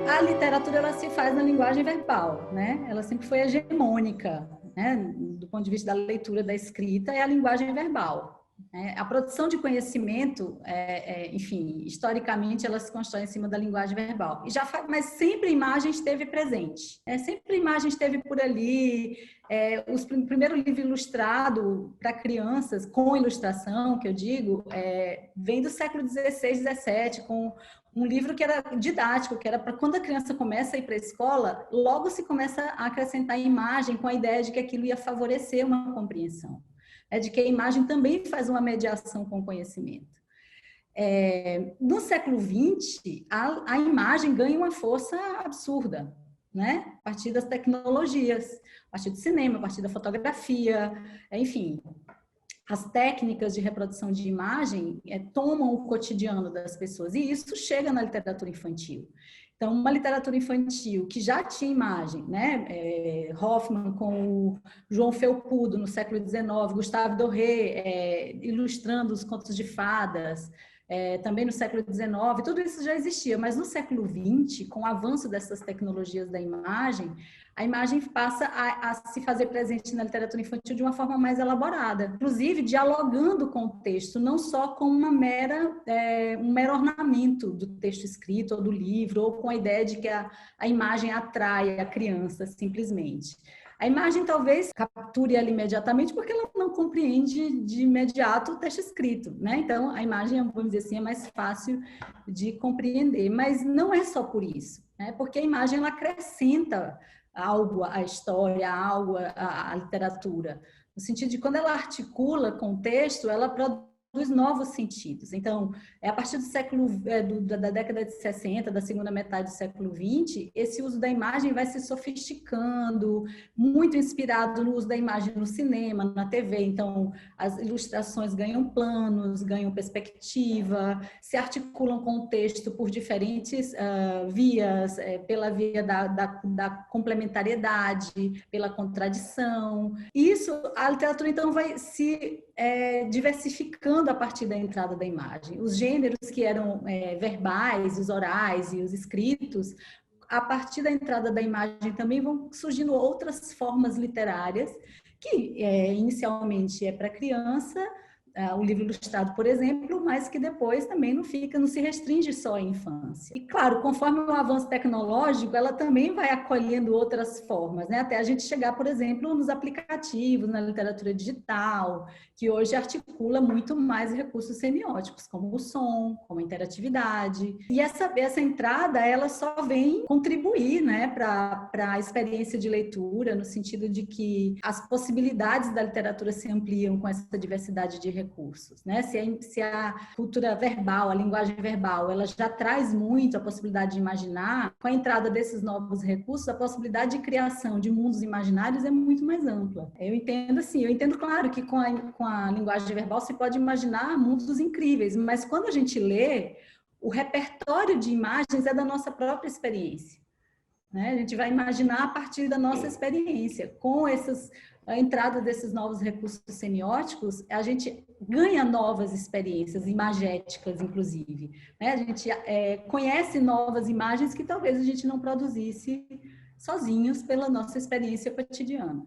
A literatura, ela se faz na linguagem verbal, né? Ela sempre foi hegemônica, né? Do ponto de vista da leitura, da escrita, é a linguagem verbal. Né? A produção de conhecimento, enfim, historicamente, ela se constrói em cima da linguagem verbal. Mas sempre a imagem esteve presente, né? Sempre a imagem esteve por ali. O primeiro livro ilustrado para crianças, com ilustração, que eu digo, vem do século XVI, XVII, com um livro que era didático, que era para quando a criança começa a ir para a escola, logo se começa a acrescentar imagem com a ideia de que aquilo ia favorecer uma compreensão, de que a imagem também faz uma mediação com o conhecimento. No século XX, a imagem ganha uma força absurda, né? A partir das tecnologias, a partir do cinema, a partir da fotografia, enfim. As técnicas de reprodução de imagem tomam o cotidiano das pessoas, e isso chega na literatura infantil. Então, uma literatura infantil que já tinha imagem, né? Hoffmann com o João Felpudo no século XIX, Gustave Doré ilustrando os contos de fadas, também no século XIX, tudo isso já existia, mas no século XX, com o avanço dessas tecnologias da imagem, a imagem passa a se fazer presente na literatura infantil de uma forma mais elaborada, inclusive dialogando com o texto, não só com um mero ornamento do texto escrito ou do livro, ou com a ideia de que a imagem atrai a criança, simplesmente. A imagem talvez capture ela imediatamente porque ela não compreende de imediato o texto escrito, né? Então, a imagem, vamos dizer assim, é mais fácil de compreender, mas não é só por isso, né? Porque a imagem, ela acrescenta algo à história, algo à literatura, no sentido de quando ela articula com o texto, ela produz novos sentidos. Então, a partir do século, da década de 60, da segunda metade do século 20, esse uso da imagem vai se sofisticando, muito inspirado no uso da imagem no cinema, na TV. Então, as ilustrações ganham planos, ganham perspectiva, se articulam com o texto por diferentes vias, pela via da complementariedade, pela contradição. Isso, a literatura, então, vai se diversificando a partir da entrada da imagem. Os gêneros que eram verbais, os orais e os escritos, a partir da entrada da imagem também vão surgindo outras formas literárias, que inicialmente é para criança, o livro ilustrado, por exemplo, mas que depois também não se restringe só à infância. E claro, conforme o avanço tecnológico, ela também vai acolhendo outras formas, né? Até a gente chegar, por exemplo, nos aplicativos, na literatura digital, que hoje articula muito mais recursos semióticos, como o som, como a interatividade. E essa entrada, ela só vem contribuir, né, para a experiência de leitura, no sentido de que as possibilidades da literatura se ampliam com essa diversidade de recursos, né? Se a cultura verbal, a linguagem verbal, ela já traz muito a possibilidade de imaginar, com a entrada desses novos recursos, a possibilidade de criação de mundos imaginários é muito mais ampla. Eu entendo, claro, que com a linguagem verbal se pode imaginar mundos incríveis, mas quando a gente lê, o repertório de imagens é da nossa própria experiência, né? A gente vai imaginar a partir da nossa experiência. Com a entrada desses novos recursos semióticos, a gente ganha novas experiências imagéticas, inclusive, né? A gente conhece novas imagens que talvez a gente não produzisse sozinhos pela nossa experiência cotidiana.